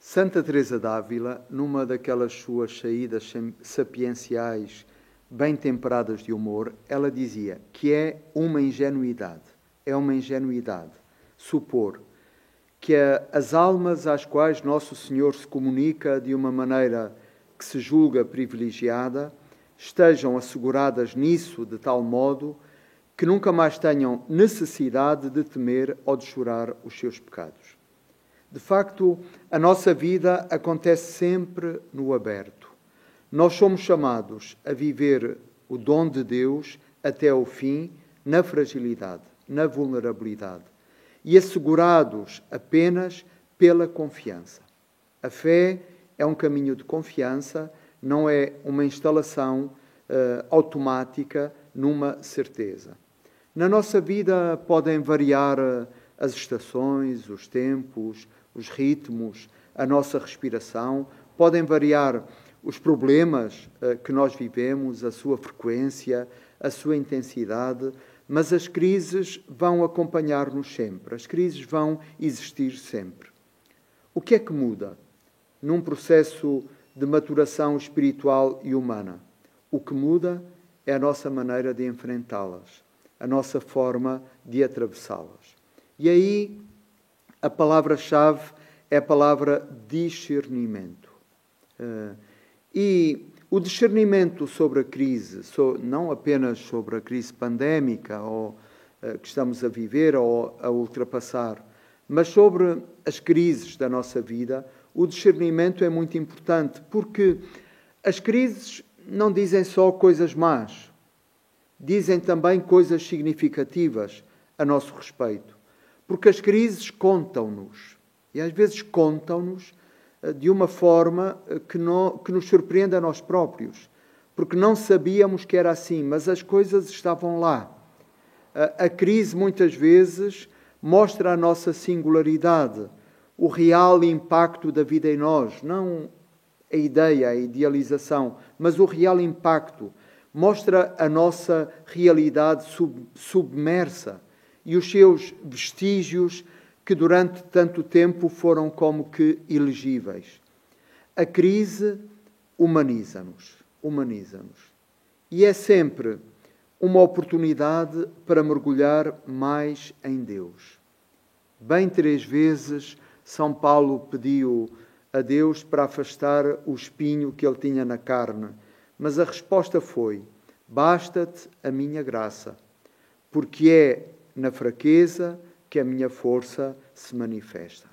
Santa Teresa d'Ávila, numa daquelas suas saídas sapienciais bem temperadas de humor, ela dizia que é uma ingenuidade supor que as almas às quais Nosso Senhor se comunica de uma maneira que se julga privilegiada estejam asseguradas nisso de tal modo que nunca mais tenham necessidade de temer ou de chorar os seus pecados. De facto, a nossa vida acontece sempre no aberto. Nós somos chamados a viver o dom de Deus até ao fim, na fragilidade, na vulnerabilidade, e assegurados apenas pela confiança. A fé é um caminho de confiança, não é uma instalação automática numa certeza. Na nossa vida podem variar as estações, os tempos, os ritmos, a nossa respiração, podem variar os problemas que nós vivemos, a sua frequência, a sua intensidade, mas as crises vão acompanhar-nos sempre, as crises vão existir sempre. O que é que muda num processo de maturação espiritual e humana? O que muda é a nossa maneira de enfrentá-las, a nossa forma de atravessá-las. E aí a palavra-chave é a palavra discernimento. E o discernimento sobre a crise, não apenas sobre a crise pandémica que estamos a viver ou a ultrapassar, mas sobre as crises da nossa vida, o discernimento é muito importante, porque as crises não dizem só coisas más, dizem também coisas significativas a nosso respeito. Porque as crises contam-nos, e às vezes contam-nos de uma forma que nos surpreende a nós próprios, porque não sabíamos que era assim, mas as coisas estavam lá. A crise muitas vezes mostra a nossa singularidade, o real impacto da vida em nós, não a ideia, a idealização, mas o real impacto. Mostra a nossa realidade submersa e os seus vestígios que durante tanto tempo foram como que ilegíveis. A crise humaniza-nos. E é sempre uma oportunidade para mergulhar mais em Deus. Bem 3 vezes São Paulo pediu a Deus para afastar o espinho que ele tinha na carne, mas a resposta foi: basta-te a minha graça, porque é na fraqueza que a minha força se manifesta.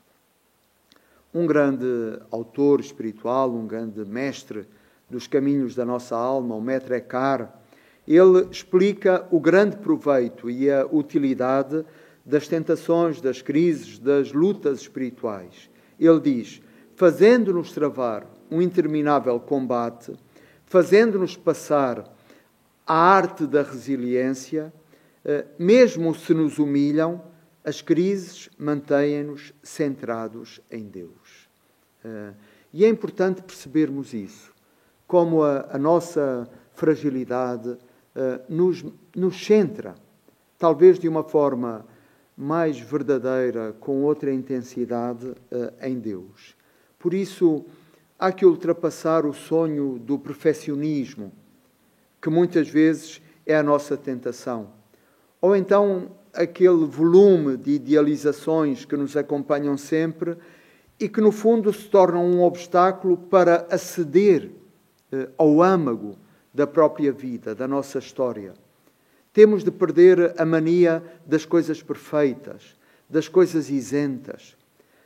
Um grande autor espiritual, um grande mestre dos caminhos da nossa alma, o Maître Eckhart, ele explica o grande proveito e a utilidade das tentações, das crises, das lutas espirituais. Ele diz: fazendo-nos travar um interminável combate, fazendo-nos passar a arte da resiliência, mesmo se nos humilham, as crises mantêm-nos centrados em Deus. E é importante percebermos isso, como a nossa fragilidade nos centra, talvez de uma forma mais verdadeira, com outra intensidade, em Deus. Por isso, há que ultrapassar o sonho do perfeccionismo, que muitas vezes é a nossa tentação. Ou então aquele volume de idealizações que nos acompanham sempre e que, no fundo, se tornam um obstáculo para aceder ao âmago da própria vida, da nossa história. Temos de perder a mania das coisas perfeitas, das coisas isentas,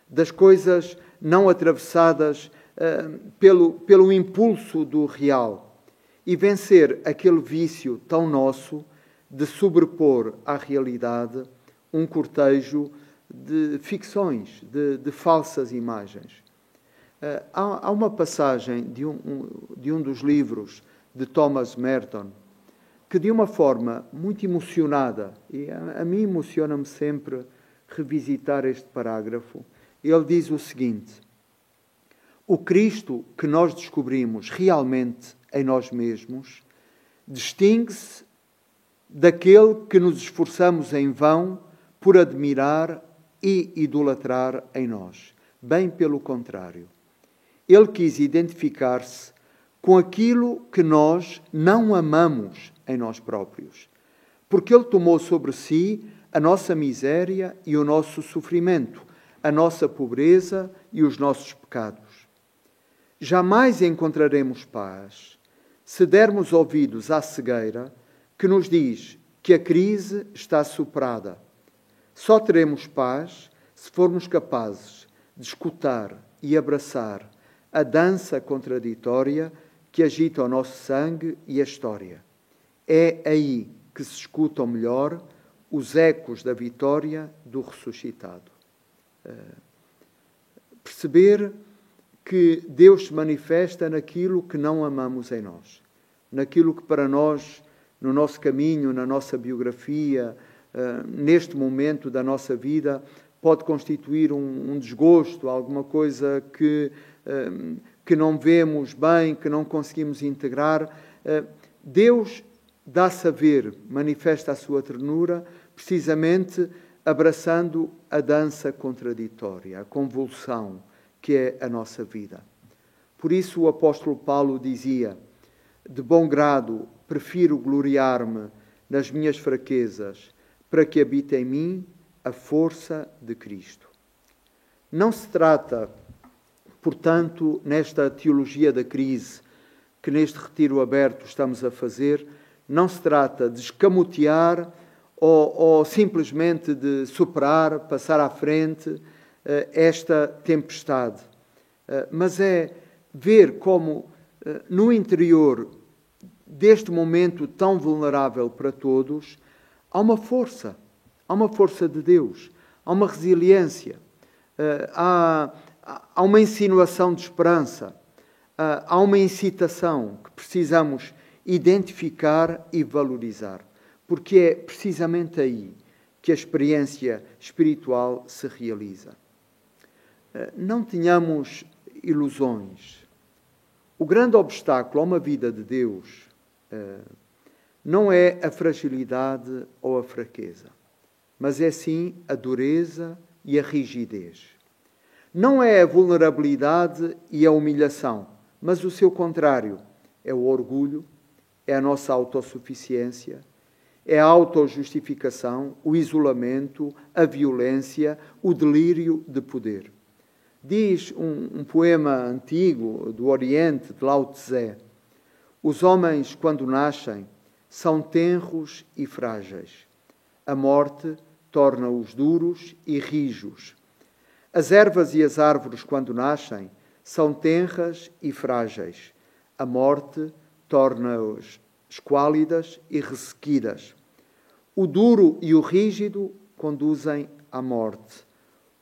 das coisas não atravessadas pelo impulso do real e vencer aquele vício tão nosso de sobrepor à realidade um cortejo de ficções, de falsas imagens. Há uma passagem de um dos livros de Thomas Merton que, de uma forma muito emocionada, e a mim emociona-me sempre revisitar este parágrafo, ele diz o seguinte: o Cristo que nós descobrimos realmente em nós mesmos distingue-se daquele que nos esforçamos em vão por admirar e idolatrar em nós. bem pelo contrário. Ele quis identificar-se com aquilo que nós não amamos em nós próprios, porque Ele tomou sobre si a nossa miséria e o nosso sofrimento, a nossa pobreza e os nossos pecados. Jamais encontraremos paz se dermos ouvidos à cegueira que nos diz que a crise está superada. Só teremos paz se formos capazes de escutar e abraçar a dança contraditória que agita o nosso sangue e a história. É aí que se escutam melhor os ecos da vitória do ressuscitado. Perceber que Deus se manifesta naquilo que não amamos em nós, naquilo que para nós, no nosso caminho, na nossa biografia, neste momento da nossa vida, pode constituir um desgosto, alguma coisa que não vemos bem, que não conseguimos integrar. Deus dá-se a ver, manifesta a sua ternura, precisamente abraçando a dança contraditória, a convulsão que é a nossa vida. Por isso o apóstolo Paulo dizia: de bom grado prefiro gloriar-me nas minhas fraquezas, para que habite em mim a força de Cristo. Não se trata, portanto, nesta teologia da crise, que neste retiro aberto estamos a fazer, não se trata de escamotear ou simplesmente de superar, passar à frente esta tempestade, mas é ver como no interior deste momento tão vulnerável para todos há uma força de Deus, há uma resiliência, há uma insinuação de esperança, há uma incitação que precisamos identificar e valorizar, porque é precisamente aí que a experiência espiritual se realiza. Não tenhamos ilusões. O grande obstáculo a uma vida de Deus não é a fragilidade ou a fraqueza, mas é sim a dureza e a rigidez. Não é a vulnerabilidade e a humilhação, mas o seu contrário, é o orgulho, é a nossa autossuficiência, é a autojustificação, o isolamento, a violência, o delírio de poder. Diz um poema antigo do Oriente, de Lao Tse: os homens, quando nascem, são tenros e frágeis. A morte torna-os duros e rijos. As ervas e as árvores, quando nascem, são tenras e frágeis. A morte torna-os esquálidas e ressequidas. O duro e o rígido conduzem à morte.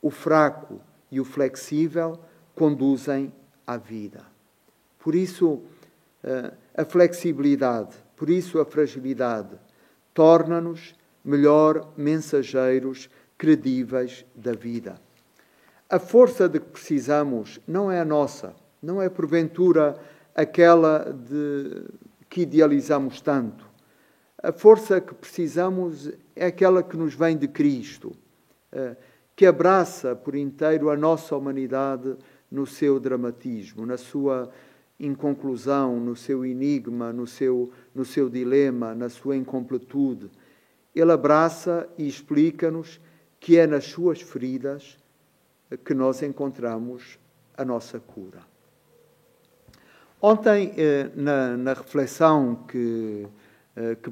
O fraco e o flexível conduzem à vida. Por isso, a flexibilidade, por isso a fragilidade, torna-nos melhor mensageiros credíveis da vida. A força de que precisamos não é a nossa, não é porventura aquela que idealizamos tanto. A força que precisamos é aquela que nos vem de Cristo, que abraça por inteiro a nossa humanidade no seu dramatismo, na sua inconclusão, no seu enigma, no seu dilema, na sua incompletude. Ele abraça e explica-nos que é nas suas feridas que nós encontramos a nossa cura. Ontem, na reflexão que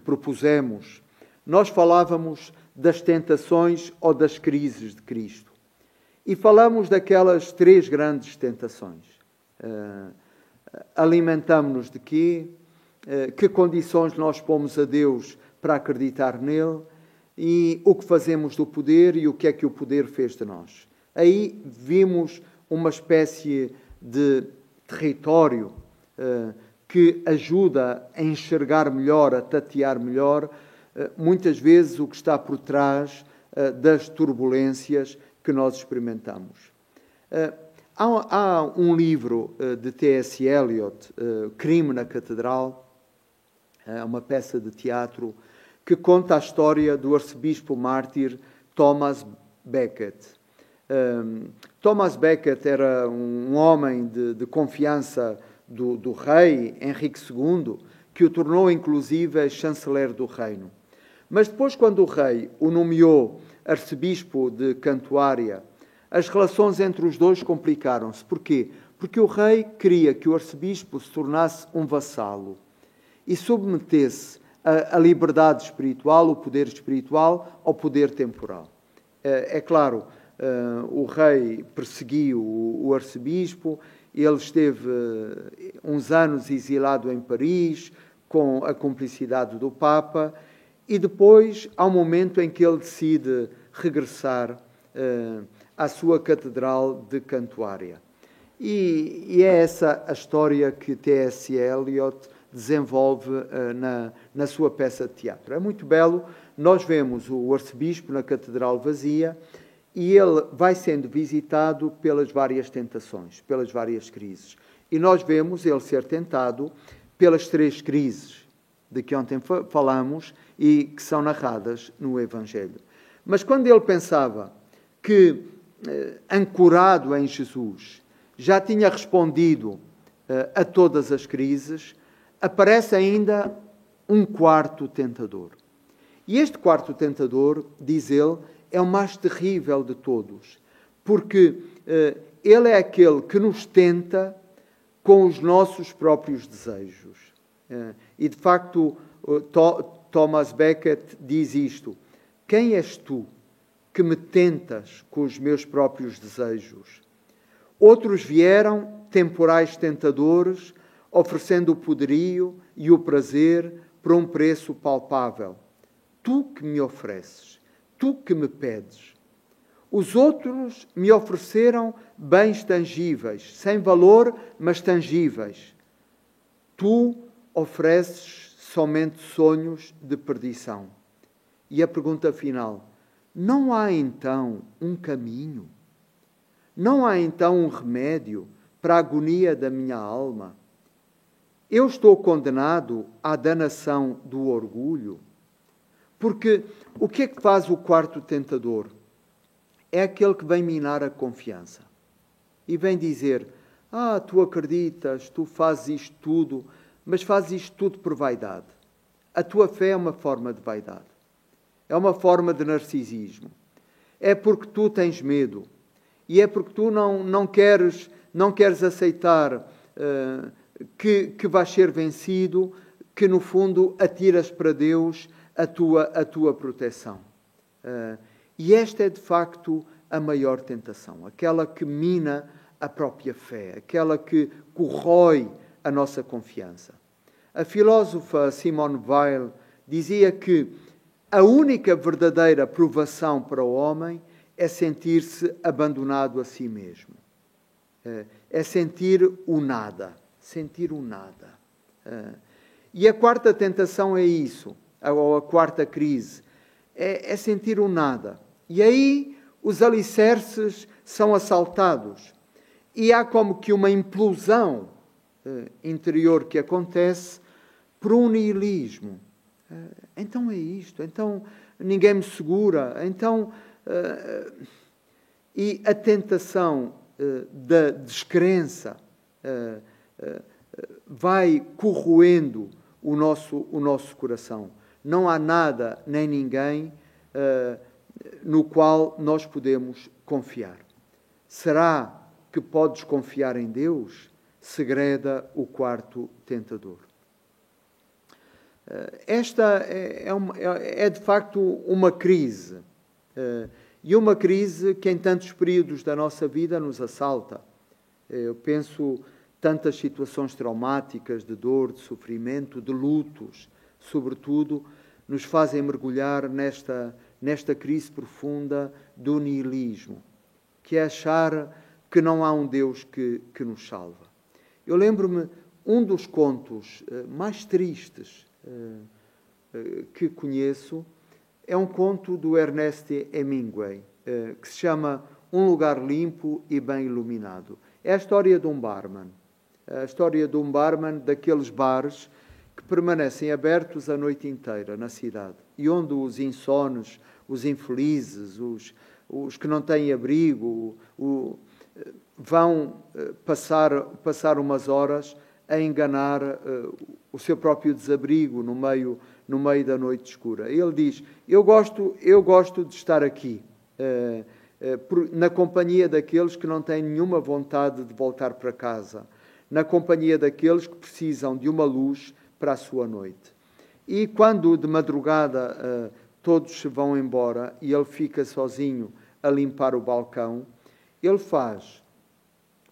propusemos, nós falávamos das tentações ou das crises de Cristo. E falamos daquelas três grandes tentações. Alimentamos-nos de quê? Que condições nós pomos a Deus para acreditar nele? E o que fazemos do poder e o que é que o poder fez de nós? Aí vimos uma espécie de território que ajuda a enxergar melhor, a tatear melhor, muitas vezes o que está por trás das turbulências que nós experimentamos. Há um livro de T.S. Eliot, Crime na Catedral, uma peça de teatro, que conta a história do arcebispo mártir Thomas Becket. Thomas Becket era um homem de confiança do rei Henrique II, que o tornou inclusive chanceler do reino. Mas depois, quando o rei o nomeou arcebispo de Cantuária, as relações entre os dois complicaram-se. Porquê? Porque o rei queria que o arcebispo se tornasse um vassalo e submetesse a liberdade espiritual, o poder espiritual, ao poder temporal. É claro, o rei perseguiu o arcebispo, ele esteve uns anos exilado em Paris, com a cumplicidade do Papa, e depois há um momento em que ele decide regressar à sua catedral de Cantuária. E é essa a história que T.S. Eliot desenvolve na sua peça de teatro. É muito belo. Nós vemos o arcebispo na catedral vazia e ele vai sendo visitado pelas várias tentações, pelas várias crises. E nós vemos ele ser tentado pelas 3 crises de que ontem falamos e que são narradas no Evangelho. Mas quando ele pensava que, ancorado em Jesus, já tinha respondido a todas as crises, aparece ainda um quarto tentador. E este quarto tentador, diz ele, é o mais terrível de todos, porque ele é aquele que nos tenta com os nossos próprios desejos. E, de facto, Thomas Becket diz isto: quem és tu que me tentas com os meus próprios desejos? Outros vieram, temporais tentadores, oferecendo o poderio e o prazer por um preço palpável. Tu que me ofereces, tu que me pedes. Os outros me ofereceram bens tangíveis, sem valor, mas tangíveis. Tu ofereces somente sonhos de perdição. E a pergunta final: não há então um caminho? Não há então um remédio para a agonia da minha alma? Eu estou condenado à danação do orgulho? Porque o que é que faz o quarto tentador? É aquele que vem minar a confiança. E vem dizer: tu acreditas, tu fazes isto tudo, mas fazes isto tudo por vaidade. A tua fé é uma forma de vaidade. É uma forma de narcisismo. É porque tu tens medo. E é porque tu não queres aceitar que vais ser vencido, que no fundo atiras para Deus a tua proteção. E esta é de facto a maior tentação, aquela que mina a própria fé, aquela que corrói a nossa confiança. A filósofa Simone Weil dizia que a única verdadeira provação para o homem é sentir-se abandonado a si mesmo. É sentir o nada. Sentir o nada. E a quarta tentação é isso, ou a quarta crise, é sentir o nada. E aí os alicerces são assaltados. E há como que uma implosão interior que acontece por um nihilismo. Então é isto, então ninguém me segura, então... e a tentação da descrença vai corroendo o nosso coração. Não há nada nem ninguém no qual nós podemos confiar. Será que podes confiar em Deus? Segreda o quarto tentador. Esta é de facto uma crise. E uma crise que em tantos períodos da nossa vida nos assalta. Eu penso tantas situações traumáticas de dor, de sofrimento, de lutos, sobretudo, nos fazem mergulhar nesta crise profunda do nihilismo, que é achar que não há um Deus que nos salva. Eu lembro-me, um dos contos mais tristes que conheço é um conto do Ernest Hemingway, que se chama Um Lugar Limpo e Bem Iluminado. É a história de um barman. A história de um barman daqueles bares que permanecem abertos a noite inteira na cidade e onde os insones, os infelizes, os que não têm abrigo, vão passar umas horas a enganar o seu próprio desabrigo no meio da noite escura. Ele diz, eu gosto de estar aqui, na companhia daqueles que não têm nenhuma vontade de voltar para casa, na companhia daqueles que precisam de uma luz para a sua noite. E quando de madrugada todos se vão embora e ele fica sozinho a limpar o balcão, ele faz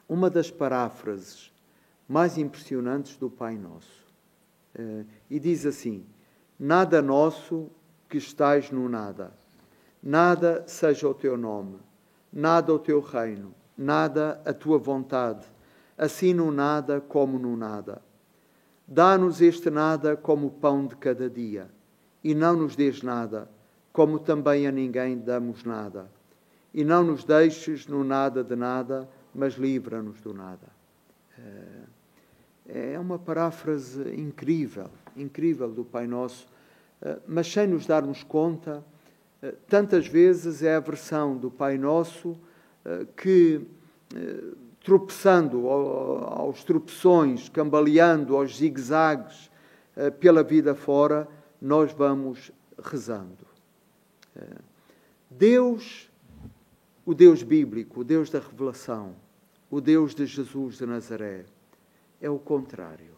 uma das paráfrases mais impressionantes do Pai Nosso. E diz assim, nada nosso que estais no nada, nada seja o teu nome, nada o teu reino, nada a tua vontade, assim no nada como no nada. Dá-nos este nada como o pão de cada dia, e não nos dês nada, como também a ninguém damos nada. E não nos deixes no nada de nada, mas livra-nos do nada. É uma paráfrase incrível do Pai Nosso, mas sem nos darmos conta, tantas vezes é a versão do Pai Nosso que, tropeçando aos tropeções, cambaleando aos zigue-zagues pela vida fora, nós vamos rezando. Deus, o Deus bíblico, o Deus da revelação, o Deus de Jesus de Nazaré, é o contrário.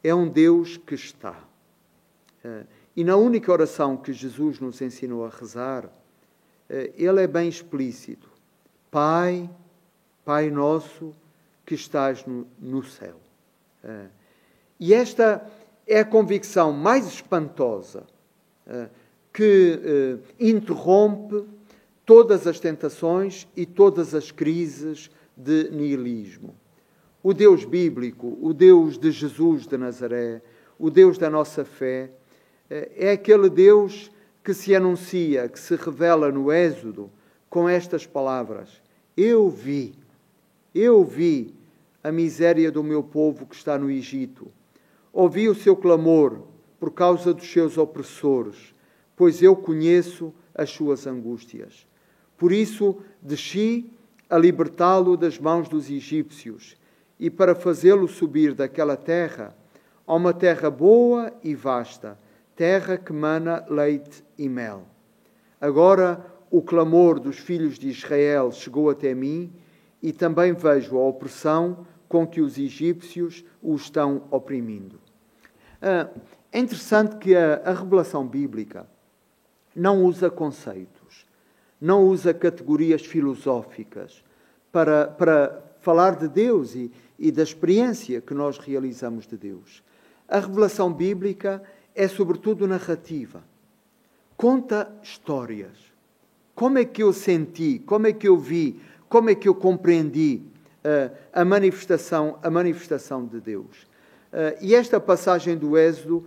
É um Deus que está. E na única oração que Jesus nos ensinou a rezar, ele é bem explícito. Pai nosso que estás no céu. E esta é a convicção mais espantosa que interrompe todas as tentações e todas as crises de niilismo. O Deus bíblico, o Deus de Jesus de Nazaré, o Deus da nossa fé, é aquele Deus que se anuncia, que se revela no Êxodo com estas palavras. Eu vi a miséria do meu povo que está no Egito. Ouvi o seu clamor por causa dos seus opressores, pois eu conheço as suas angústias. Por isso desci a libertá-lo das mãos dos egípcios e para fazê-lo subir daquela terra a uma terra boa e vasta, terra que mana leite e mel. Agora o clamor dos filhos de Israel chegou até mim e também vejo a opressão com que os egípcios o estão oprimindo. É interessante que a revelação bíblica não usa conceitos, não usa categorias filosóficas para falar de Deus e da experiência que nós realizamos de Deus. A revelação bíblica é sobretudo narrativa. Conta histórias. Como é que eu senti, como é que eu vi, como é que eu compreendi a manifestação de Deus. E esta passagem do Êxodo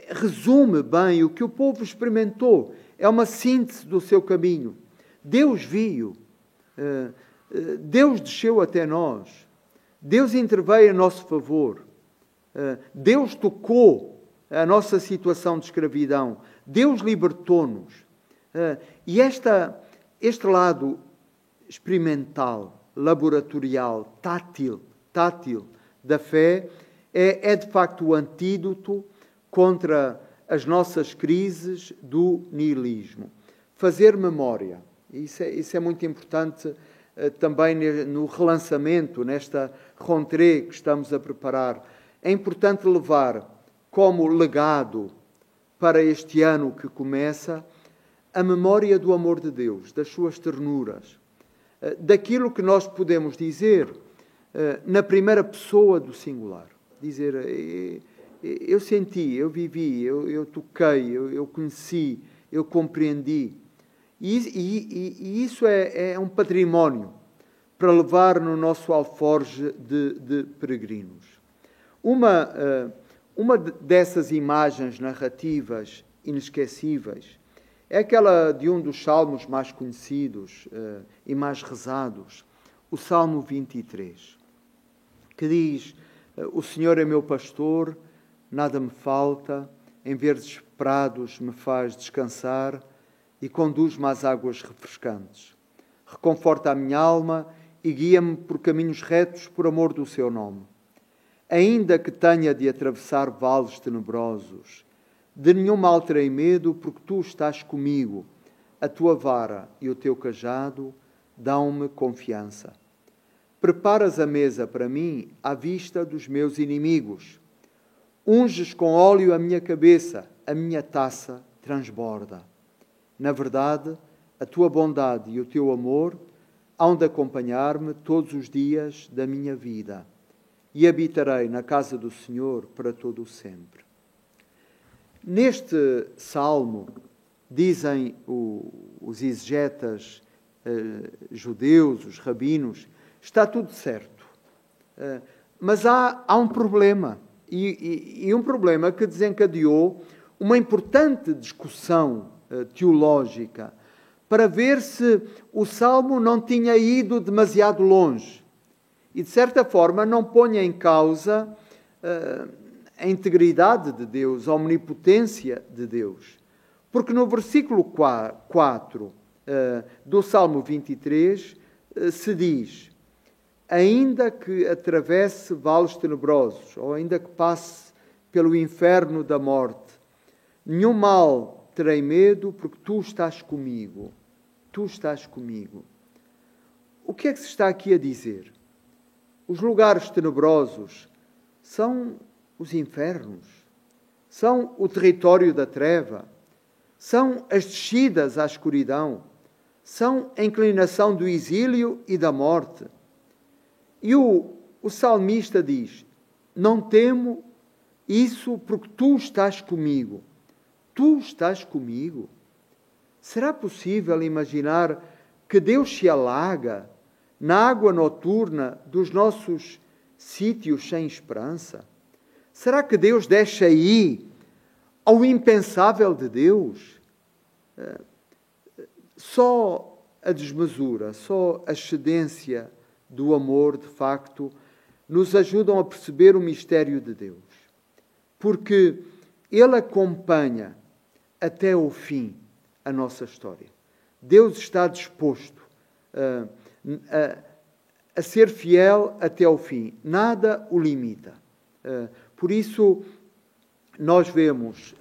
resume bem o que o povo experimentou. É uma síntese do seu caminho. Deus viu, Deus desceu até nós, Deus interveio a nosso favor, Deus tocou a nossa situação de escravidão, Deus libertou-nos. E este lado experimental, laboratorial, tátil da fé é de facto o antídoto contra as nossas crises do niilismo. Fazer memória. Isso é muito importante também no relançamento, nesta rentrée que estamos a preparar. É importante levar como legado para este ano que começa a memória do amor de Deus, das suas ternuras, daquilo que nós podemos dizer na primeira pessoa do singular. Dizer, eu senti, eu vivi, eu toquei, eu conheci, eu compreendi. E isso é um património para levar no nosso alforje de peregrinos. Uma dessas imagens narrativas inesquecíveis é aquela de um dos salmos mais conhecidos e mais rezados, o Salmo 23, que diz: o Senhor é meu pastor, nada me falta, em verdes prados me faz descansar, e conduz-me às águas refrescantes. Reconforta a minha alma e guia-me por caminhos retos por amor do seu nome. Ainda que tenha de atravessar vales tenebrosos, de nenhum mal terei medo, porque tu estás comigo. A tua vara e o teu cajado dão-me confiança. Preparas a mesa para mim à vista dos meus inimigos. Unges com óleo a minha cabeça, a minha taça transborda. Na verdade, a tua bondade e o teu amor hão de acompanhar-me todos os dias da minha vida, e habitarei na casa do Senhor para todo o sempre. Neste salmo, dizem os exegetas judeus, os rabinos, está tudo certo. Mas há um problema, e um problema que desencadeou uma importante discussão teológica para ver se o salmo não tinha ido demasiado longe e, de certa forma, não ponha em causa a integridade de Deus, a omnipotência de Deus. Porque no versículo 4 do Salmo 23 se diz: ainda que atravesse vales tenebrosos, ou ainda que passe pelo inferno da morte, nenhum mal terei medo, porque tu estás comigo. Tu estás comigo. O que é que se está aqui a dizer? Os lugares tenebrosos são os infernos, são o território da treva, são as descidas à escuridão, são a inclinação do exílio e da morte. E o salmista diz: não temo isso, porque tu estás comigo. Tu estás comigo. Será possível imaginar que Deus se alaga na água noturna dos nossos sítios sem esperança? Será que Deus deixa ir ao impensável de Deus? Só a desmesura, só a excedência do amor, de facto, nos ajudam a perceber o mistério de Deus. Porque Ele acompanha até o fim a nossa história. Deus está disposto a ser fiel até ao fim. Nada o limita. Por isso, nós vemos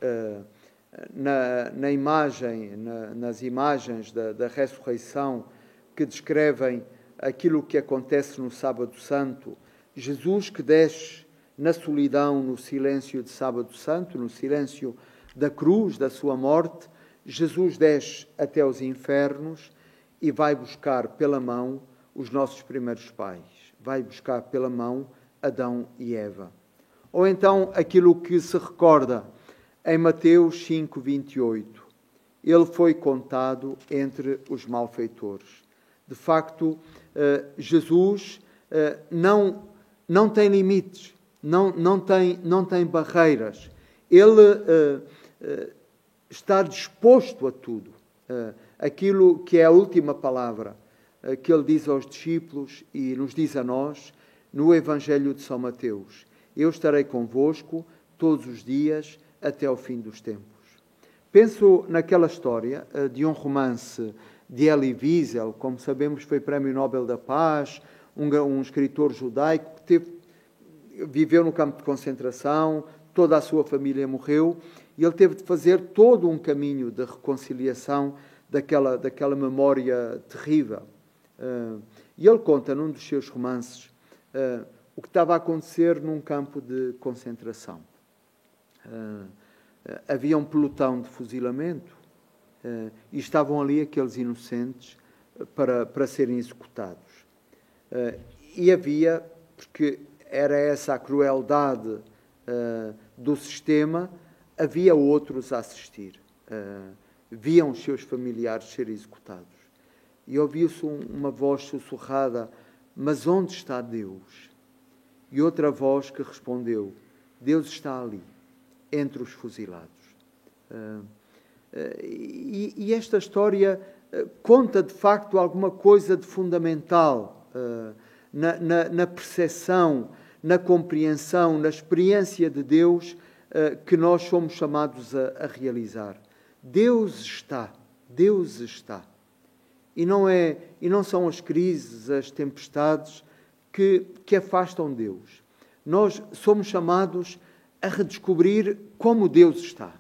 nas imagens da ressurreição que descrevem aquilo que acontece no Sábado Santo, Jesus que desce na solidão, no silêncio de Sábado Santo, no silêncio da cruz, da sua morte, Jesus desce até os infernos e vai buscar pela mão os nossos primeiros pais. Vai buscar pela mão Adão e Eva. Ou então aquilo que se recorda em Mateus 5:28. Ele foi contado entre os malfeitores. De facto, Jesus não tem limites, não tem barreiras. Ele está disposto a tudo. Aquilo que é a última palavra que ele diz aos discípulos e nos diz a nós no Evangelho de São Mateus: eu estarei convosco todos os dias até ao fim dos tempos. Penso naquela história de um romance de Elie Wiesel, como sabemos foi Prémio Nobel da Paz, um escritor judaico que viveu no campo de concentração, toda a sua família morreu, e ele teve de fazer todo um caminho de reconciliação daquela memória terrível. E ele conta num dos seus romances o que estava a acontecer num campo de concentração. Havia um pelotão de fuzilamento e estavam ali aqueles inocentes para serem executados. E havia, porque era essa a crueldade do sistema, havia outros a assistir. Viam os seus familiares serem executados. E ouviu-se uma voz sussurrada: mas onde está Deus? E outra voz que respondeu: Deus está ali, entre os fuzilados. E esta história conta, de facto, alguma coisa de fundamental na percepção, na compreensão, na experiência de Deus que nós somos chamados a realizar. Deus está Deus está. E não são as crises, as tempestades que afastam Deus. Nós somos chamados a redescobrir como Deus está,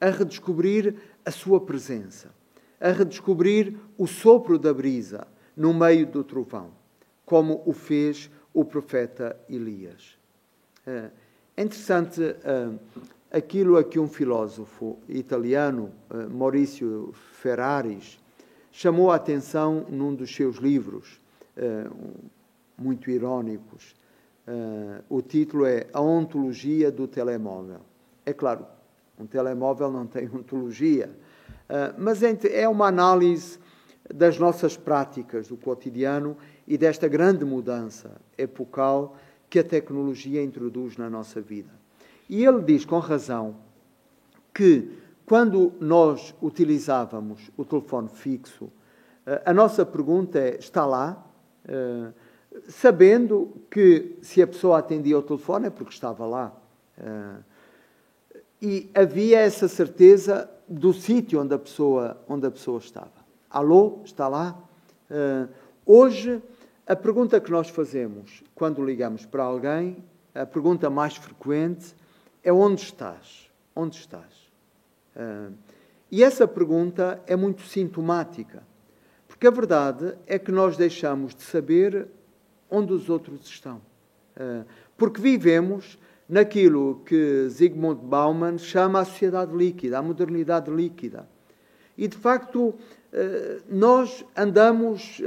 a redescobrir a sua presença, a redescobrir o sopro da brisa no meio do trovão, como o fez o profeta Elias. É interessante aquilo a que um filósofo italiano, Maurizio Ferraris, chamou a atenção num dos seus livros, muito irónicos. O título é A Ontologia do Telemóvel. É claro, um telemóvel não tem ontologia, mas é uma análise das nossas práticas do cotidiano e desta grande mudança epocal que a tecnologia introduz na nossa vida. E ele diz, com razão, que quando nós utilizávamos o telefone fixo, a nossa pergunta é, está lá? Sabendo que se a pessoa atendia ao telefone é porque estava lá. E havia essa certeza do sítio onde a pessoa estava. Alô, está lá? Hoje, a pergunta que nós fazemos quando ligamos para alguém, a pergunta mais frequente é onde estás? Onde estás? E essa pergunta é muito sintomática, porque a verdade é que nós deixamos de saber onde os outros estão. Porque vivemos naquilo que Zygmunt Bauman chama a sociedade líquida, a modernidade líquida. E, de facto, nós andamos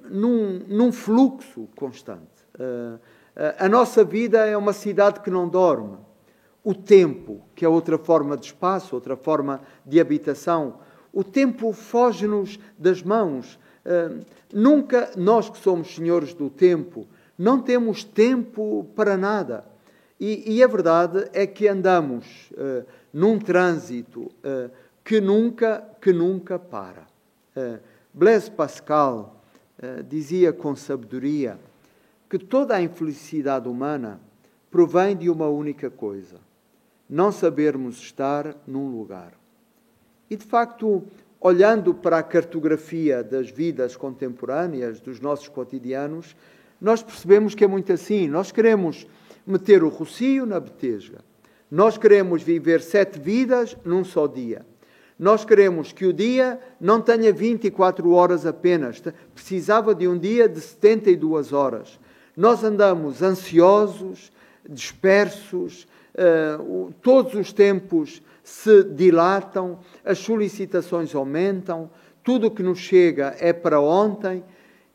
num fluxo constante. A nossa vida é uma cidade que não dorme. O tempo, que é outra forma de espaço, outra forma de habitação, o tempo foge-nos das mãos. Nunca, nós que somos senhores do tempo, não temos tempo para nada. E a verdade é que andamos num trânsito que nunca para. Blaise Pascal dizia com sabedoria que toda a infelicidade humana provém de uma única coisa: não sabermos estar num lugar. E, de facto, olhando para a cartografia das vidas contemporâneas, dos nossos cotidianos, nós percebemos que é muito assim. Nós queremos meter o rocio na betesga. Nós queremos viver 7 vidas num só dia. Nós queremos que o dia não tenha 24 horas apenas. Precisava de um dia de 72 horas. Nós andamos ansiosos, dispersos, todos os tempos se dilatam, as solicitações aumentam, tudo o que nos chega é para ontem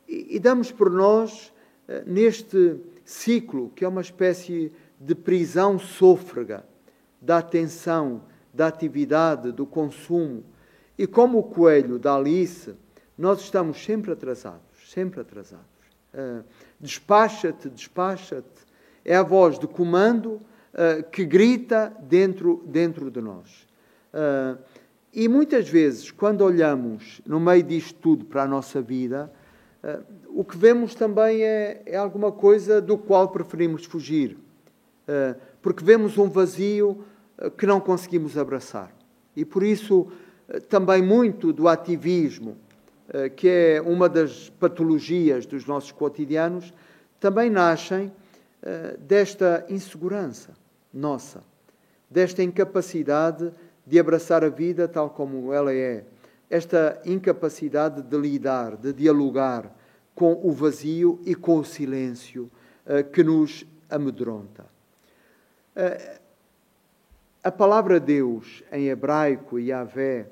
e damos por nós neste ciclo, que é uma espécie de prisão sôfrega da atenção, da atividade, do consumo. E como o coelho da Alice, nós estamos sempre atrasados, sempre atrasados. Despacha-te, despacha-te. É a voz de comando que grita dentro de nós. E muitas vezes, quando olhamos no meio disto tudo para a nossa vida, o que vemos também é alguma coisa do qual preferimos fugir. Porque vemos um vazio que não conseguimos abraçar. E por isso, também muito do ativismo, que é uma das patologias dos nossos cotidianos, também nascem desta insegurança nossa, desta incapacidade de abraçar a vida tal como ela é, esta incapacidade de lidar, de dialogar com o vazio e com o silêncio que nos amedronta. A palavra Deus, em hebraico, Yahvé,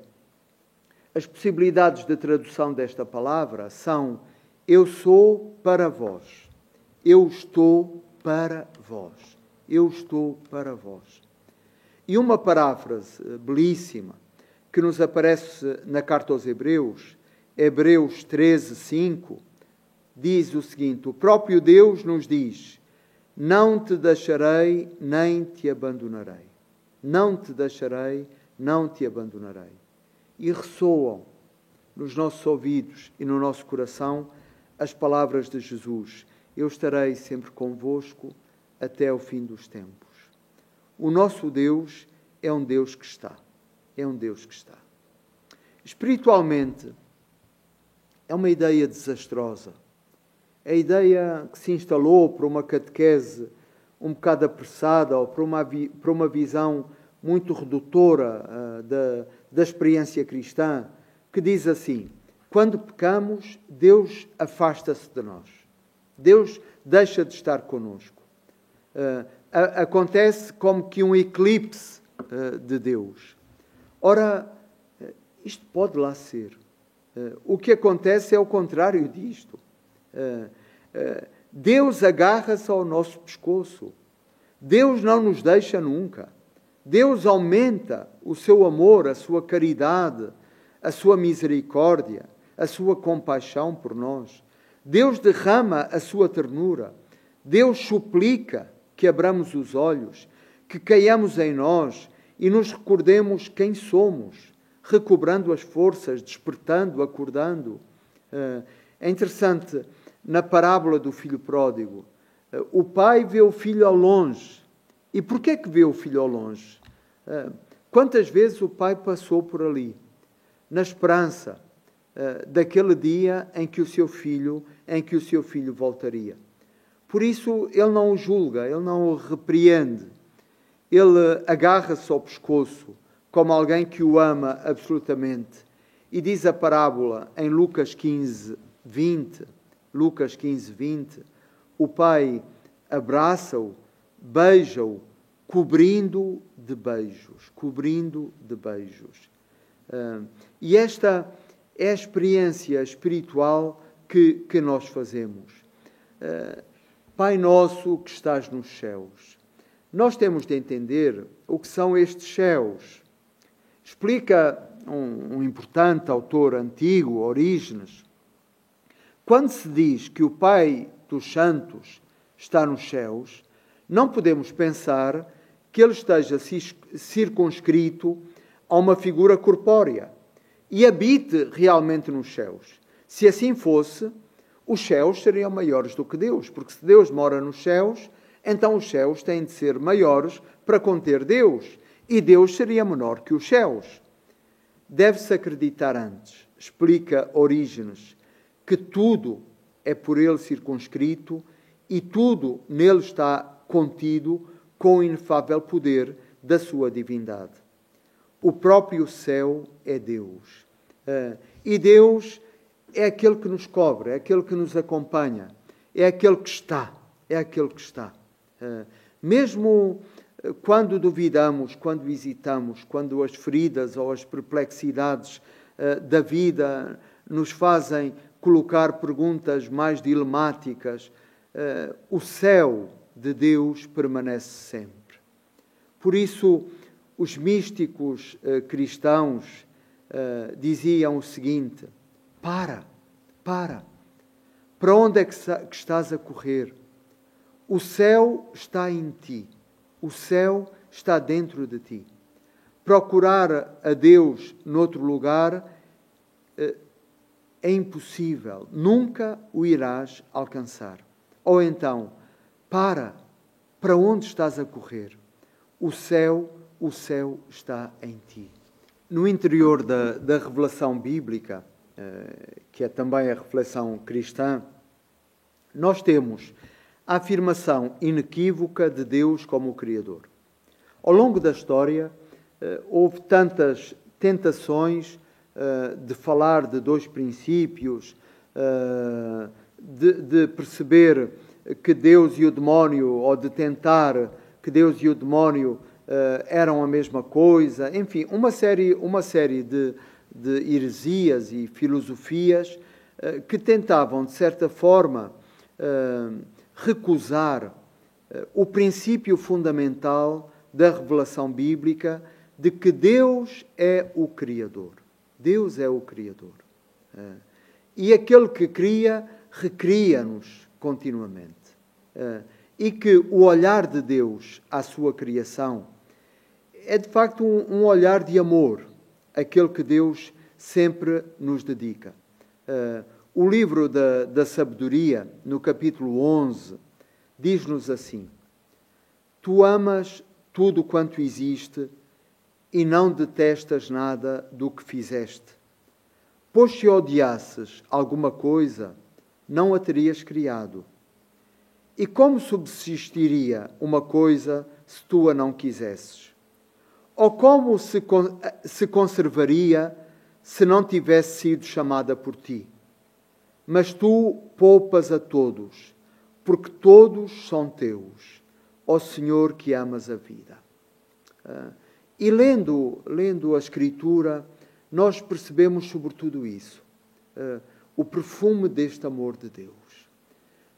as possibilidades de tradução desta palavra são: eu sou para vós, eu estou para vós, eu estou para vós. E uma paráfrase belíssima que nos aparece na carta aos Hebreus, Hebreus 13, 5, diz o seguinte: o próprio Deus nos diz: não te deixarei nem te abandonarei. Não te deixarei, não te abandonarei. E ressoam nos nossos ouvidos e no nosso coração as palavras de Jesus: eu estarei sempre convosco até o fim dos tempos. O nosso Deus é um Deus que está. É um Deus que está. Espiritualmente, é uma ideia desastrosa. É a ideia que se instalou por uma catequese um bocado apressada ou por uma visão muito redutora da experiência cristã, que diz assim: quando pecamos, Deus afasta-se de nós. Deus deixa de estar connosco. Acontece como que um eclipse de Deus. Ora, isto pode lá ser. O que acontece é o contrário disto. Deus agarra-se ao nosso pescoço. Deus não nos deixa nunca. Deus aumenta o seu amor, a sua caridade, a sua misericórdia, a sua compaixão por nós. Deus derrama a sua ternura. Deus suplica que abramos os olhos, que caiamos em nós e nos recordemos quem somos, recobrando as forças, despertando, acordando. É interessante, na parábola do filho pródigo, o pai vê o filho ao longe. E porquê que vê o filho ao longe? Quantas vezes o pai passou por ali, na esperança daquele dia em que o seu filho voltaria. Por isso ele não o julga, ele não o repreende. Ele agarra-se ao pescoço como alguém que o ama absolutamente. E diz a parábola em Lucas 15, 20, o pai abraça-o, beija-o, cobrindo de beijos. E esta é a experiência espiritual que nós fazemos. Pai nosso que estás nos céus. Nós temos de entender o que são estes céus. Explica um importante autor antigo, Orígenes. Quando se diz que o Pai dos Santos está nos céus, não podemos pensar que ele esteja circunscrito a uma figura corpórea e habite realmente nos céus. Se assim fosse, os céus seriam maiores do que Deus, porque se Deus mora nos céus, então os céus têm de ser maiores para conter Deus, e Deus seria menor que os céus. Deve-se acreditar antes, explica Orígenes, que tudo é por ele circunscrito e tudo nele está contido com o inefável poder da sua divindade. O próprio céu é Deus. E Deus é aquele que nos cobre, é aquele que nos acompanha, é aquele que está. Mesmo quando duvidamos, quando hesitamos, quando as feridas ou as perplexidades da vida nos fazem colocar perguntas mais dilemáticas, o céu de Deus permanece sempre. Por isso, os místicos cristãos diziam o seguinte: para onde é que estás a correr? O céu está em ti, o céu está dentro de ti. Procurar a Deus noutro lugar é impossível, nunca o irás alcançar. Ou então, para onde estás a correr? O céu está em ti. No interior da revelação bíblica, que é também a reflexão cristã, nós temos a afirmação inequívoca de Deus como o Criador. Ao longo da história, houve tantas tentações de falar de dois princípios, de perceber que Deus e o demónio, ou de tentar que Deus e o demónio eram a mesma coisa. Enfim, uma série de heresias e filosofias que tentavam, de certa forma, recusar o princípio fundamental da revelação bíblica de que Deus é o Criador. Deus é o Criador. E aquele que cria, recria-nos continuamente. E que o olhar de Deus à sua criação é, de facto, um olhar de amor, aquele que Deus sempre nos dedica. O livro da sabedoria, no capítulo 11, diz-nos assim: tu amas tudo quanto existe e não detestas nada do que fizeste. pois se odiasses alguma coisa, não a terias criado. E como subsistiria uma coisa se tu a não quisesses? Ou como se conservaria se não tivesse sido chamada por ti? Mas tu poupas a todos, porque todos são teus, ó Senhor que amas a vida. E lendo a Escritura, nós percebemos sobretudo isso, o perfume deste amor de Deus,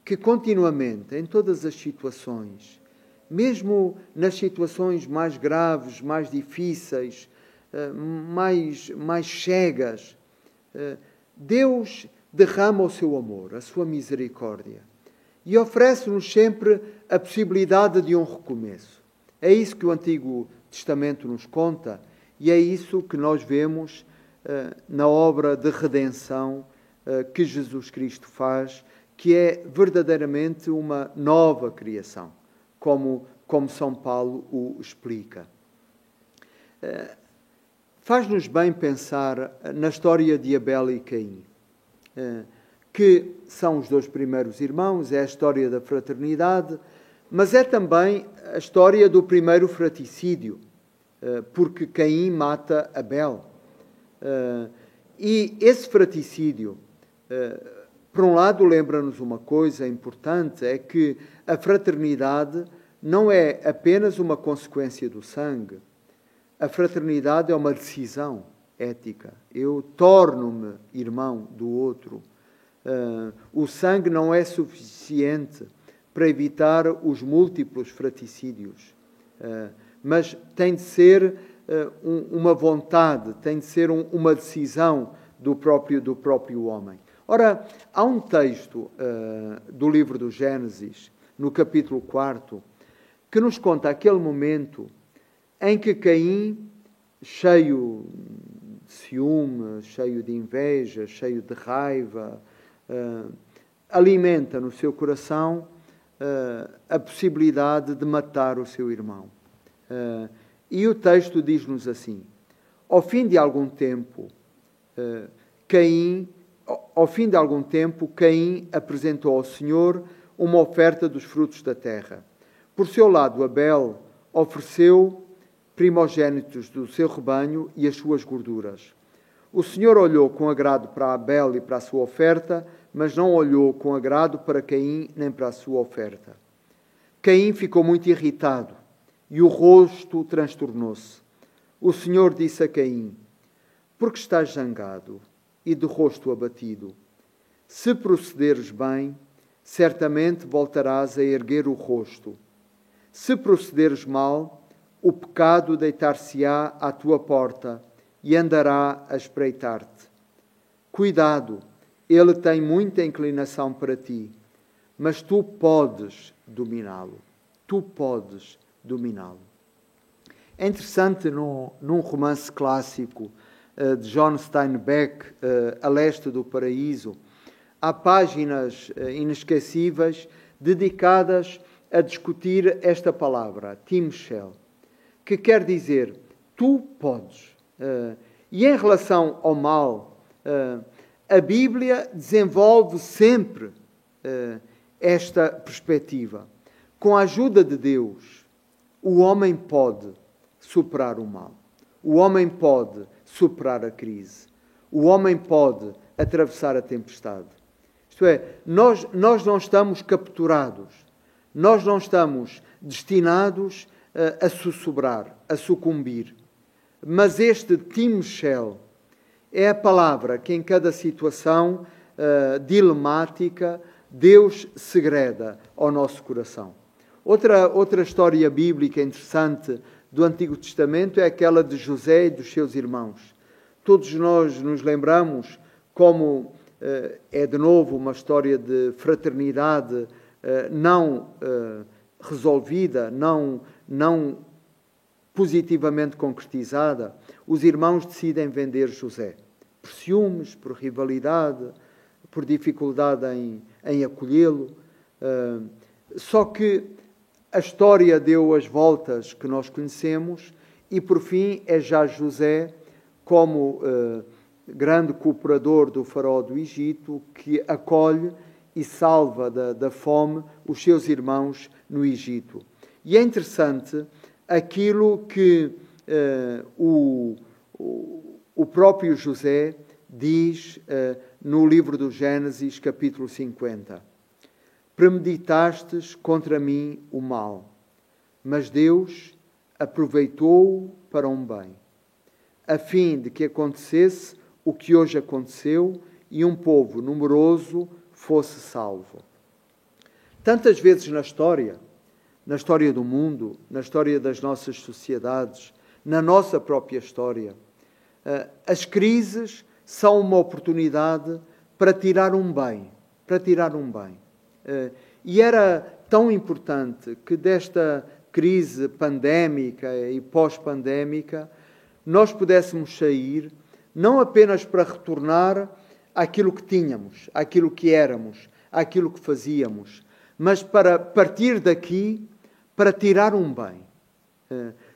que continuamente, em todas as situações, mesmo nas situações mais graves, mais difíceis, mais cegas, Deus derrama o seu amor, a sua misericórdia, e oferece-nos sempre a possibilidade de um recomeço. É isso que o Antigo Testamento nos conta, e é isso que nós vemos na obra de redenção que Jesus Cristo faz, que é verdadeiramente uma nova criação, como São Paulo o explica. Faz-nos bem pensar na história de Abel e Caim, que são os dois primeiros irmãos, é a história da fraternidade, mas é também a história do primeiro fraticídio, porque Caim mata Abel. E esse fraticídio, por um lado, lembra-nos uma coisa importante, é que a fraternidade não é apenas uma consequência do sangue. A fraternidade é uma decisão ética. Eu torno-me irmão do outro. O sangue não é suficiente para evitar os múltiplos fraticídios, mas tem de ser uma vontade, tem de ser uma decisão do próprio homem. Ora, há um texto do livro do Gênesis, no capítulo 4, que nos conta aquele momento em que Caim, cheio de ciúme, cheio de inveja, cheio de raiva, alimenta no seu coração a possibilidade de matar o seu irmão. E o texto diz-nos assim: ao fim de algum tempo, Caim apresentou ao Senhor uma oferta dos frutos da terra. Por seu lado, Abel ofereceu primogênitos do seu rebanho e as suas gorduras. O Senhor olhou com agrado para Abel e para a sua oferta, mas não olhou com agrado para Caim nem para a sua oferta. Caim ficou muito irritado e o rosto transtornou-se. O Senhor disse a Caim: por que estás zangado e de rosto abatido? Se procederes bem, certamente voltarás a erguer o rosto. Se procederes mal, o pecado deitar-se-á à tua porta e andará a espreitar-te. Cuidado, ele tem muita inclinação para ti, mas tu podes dominá-lo. Tu podes dominá-lo. É interessante, num romance clássico de John Steinbeck, A Leste do Paraíso, há páginas inesquecíveis dedicadas a discutir esta palavra, Timshel, que quer dizer, tu podes. E em relação ao mal, a Bíblia desenvolve sempre esta perspectiva. Com a ajuda de Deus, o homem pode superar o mal. O homem pode superar a crise. O homem pode atravessar a tempestade. Isto é, nós não estamos capturados. Nós não estamos destinados a sussurrar, a sucumbir. Mas este Timshel é a palavra que em cada situação dilemática Deus segreda ao nosso coração. Outra história bíblica interessante do Antigo Testamento é aquela de José e dos seus irmãos. Todos nós nos lembramos como é de novo uma história de fraternidade não resolvida, não positivamente concretizada. Os irmãos decidem vender José, por ciúmes, por rivalidade, por dificuldade em acolhê-lo. Só que a história deu as voltas que nós conhecemos e, por fim, é já José como grande cooperador do faraó do Egito, que acolhe e salva da fome os seus irmãos no Egito. E é interessante aquilo que o próprio José diz no livro do Gênesis, capítulo 50. Premeditastes contra mim o mal, mas Deus aproveitou-o para um bem, a fim de que acontecesse o que hoje aconteceu e um povo numeroso fosse salvo. Tantas vezes na história do mundo, na história das nossas sociedades, na nossa própria história, as crises são uma oportunidade para tirar um bem, E era tão importante que desta crise pandémica e pós-pandémica nós pudéssemos sair, não apenas para retornar àquilo que tínhamos, àquilo que éramos, àquilo que fazíamos, mas para partir daqui para tirar um bem.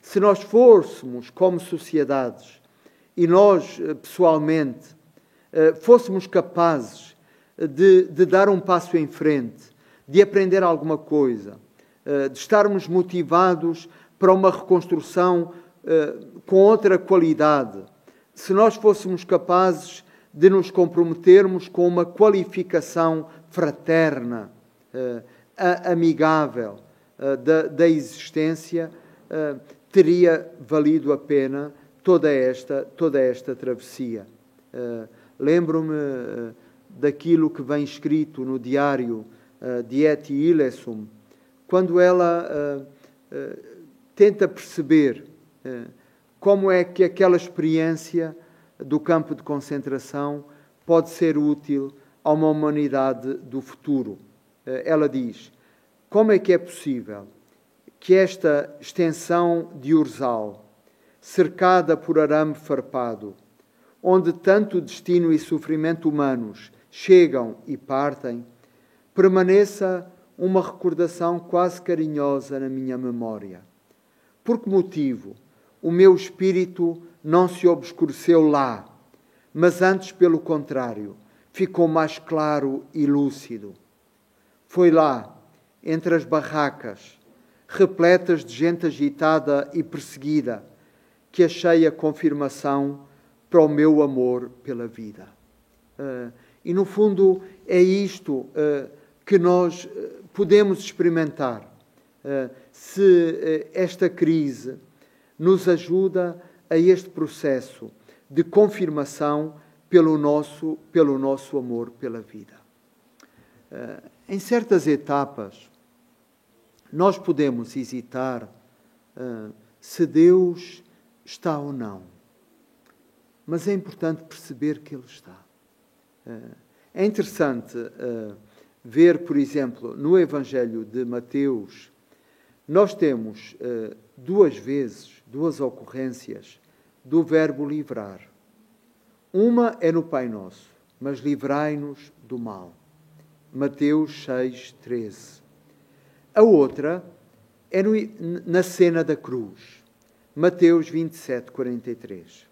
Se nós fôssemos como sociedades e nós pessoalmente fôssemos capazes de dar um passo em frente, de aprender alguma coisa, de estarmos motivados para uma reconstrução com outra qualidade, se nós fôssemos capazes de nos comprometermos com uma qualificação fraterna, amigável da existência, teria valido a pena toda esta travessia. Lembro-me daquilo que vem escrito no diário de Etty Hillesum, quando ela tenta perceber como é que aquela experiência do campo de concentração pode ser útil a uma humanidade do futuro. Ela diz: como é que é possível que esta extensão de urzal, cercada por arame farpado, onde tanto destino e sofrimento humanos chegam e partem, permaneça uma recordação quase carinhosa na minha memória? Por que motivo o meu espírito não se obscureceu lá, mas antes, pelo contrário, ficou mais claro e lúcido? Foi lá, entre as barracas, repletas de gente agitada e perseguida, que achei a confirmação para o meu amor pela vida. E, no fundo, é isto que nós podemos experimentar. Se esta crise nos ajuda a este processo de confirmação pelo nosso amor pela vida. Em certas etapas, nós podemos hesitar se Deus está ou não. Mas é importante perceber que Ele está. É interessante ver, por exemplo, no Evangelho de Mateus, nós temos duas ocorrências do verbo livrar. Uma é no Pai Nosso, mas livrai-nos do mal. Mateus 6:13. A outra é na cena da cruz. Mateus 27:43.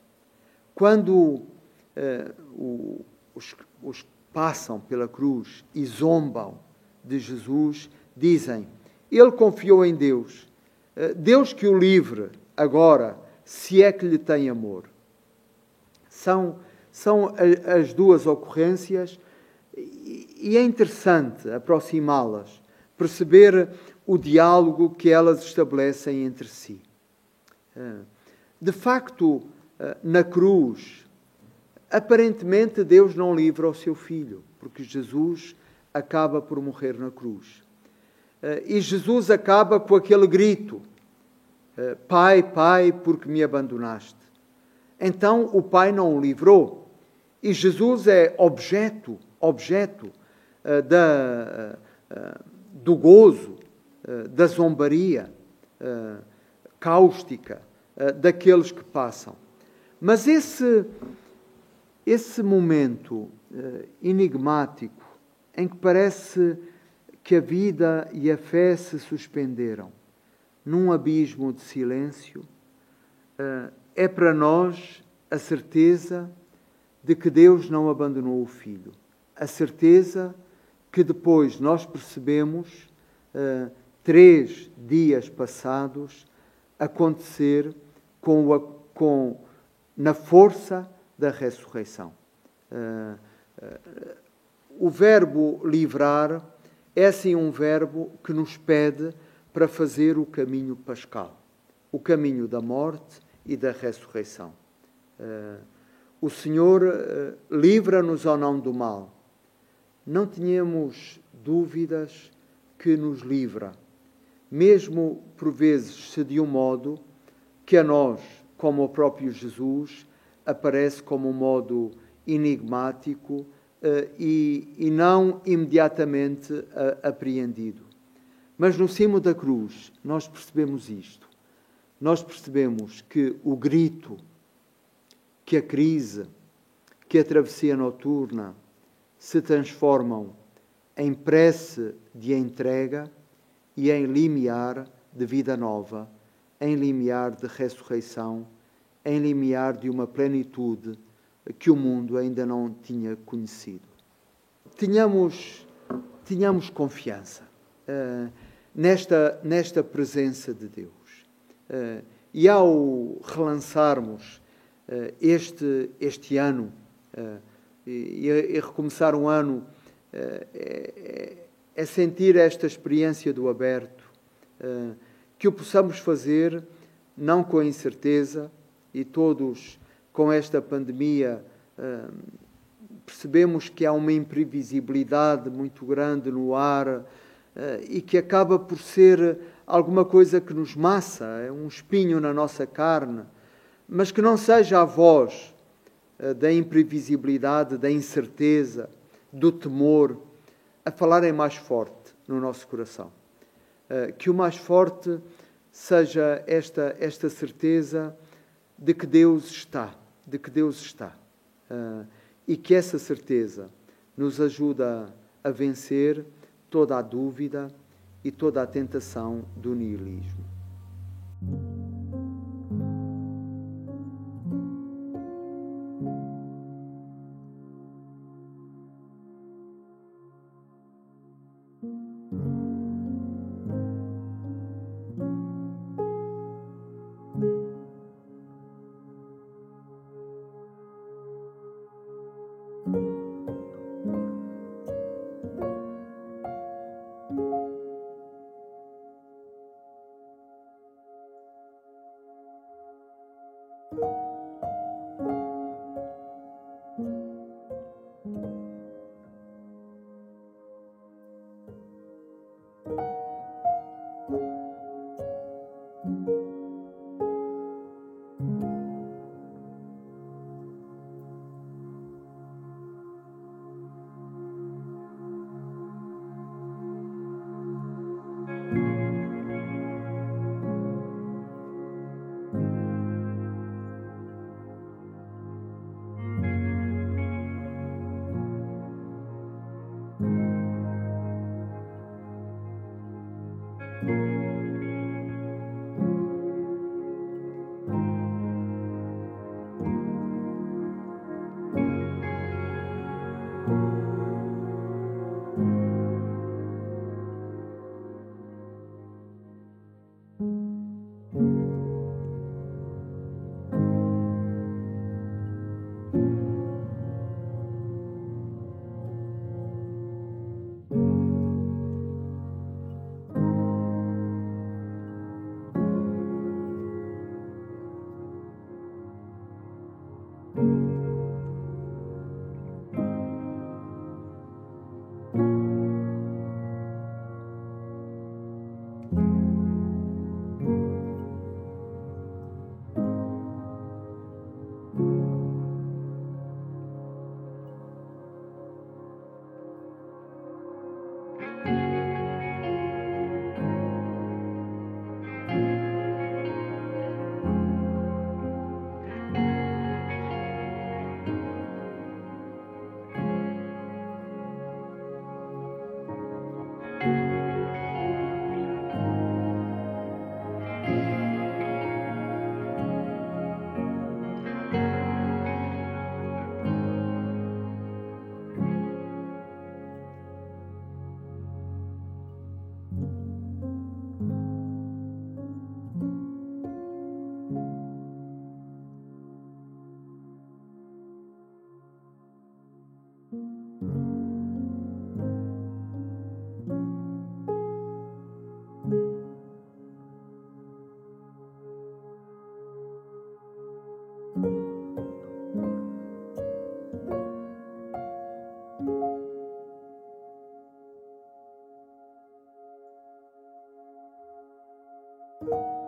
Quando os que passam pela cruz e zombam de Jesus, dizem: Ele confiou em Deus. Deus que o livre agora, se é que lhe tem amor. São as duas ocorrências e é interessante aproximá-las, perceber o diálogo que elas estabelecem entre si. De facto, na cruz, aparentemente Deus não livra o seu Filho, porque Jesus acaba por morrer na cruz. E Jesus acaba com aquele grito: Pai, Pai, por que me abandonaste? Então o Pai não o livrou. E Jesus é objeto do gozo, da zombaria cáustica daqueles que passam. Mas esse momento enigmático em que parece que a vida e a fé se suspenderam num abismo de silêncio, é para nós a certeza de que Deus não abandonou o Filho. A certeza que depois nós percebemos, 3 dias passados, acontecer na força da ressurreição. O verbo livrar é assim um verbo que nos pede para fazer o caminho pascal, o caminho da morte e da ressurreição. O Senhor livra-nos ou não do mal. Não tenhamos dúvidas que nos livra, mesmo por vezes se de um modo que a nós, como o próprio Jesus, aparece como um modo enigmático e não imediatamente apreendido. Mas no cimo da cruz nós percebemos isto. Nós percebemos que o grito, que a crise, que a travessia noturna se transformam em prece de entrega e em limiar de vida nova, em limiar de ressurreição, em limiar de uma plenitude que o mundo ainda não tinha conhecido. Tenhamos confiança nesta presença de Deus. E ao relançarmos este ano e recomeçar um ano, é sentir esta experiência do aberto, que o possamos fazer não com incerteza, e todos com esta pandemia percebemos que há uma imprevisibilidade muito grande no ar e que acaba por ser alguma coisa que nos maça, é um espinho na nossa carne, mas que não seja a voz da imprevisibilidade, da incerteza, do temor, a falarem mais forte no nosso coração. Que o mais forte seja esta certeza de que Deus está, e que essa certeza nos ajuda a vencer toda a dúvida e toda a tentação do niilismo. Amém.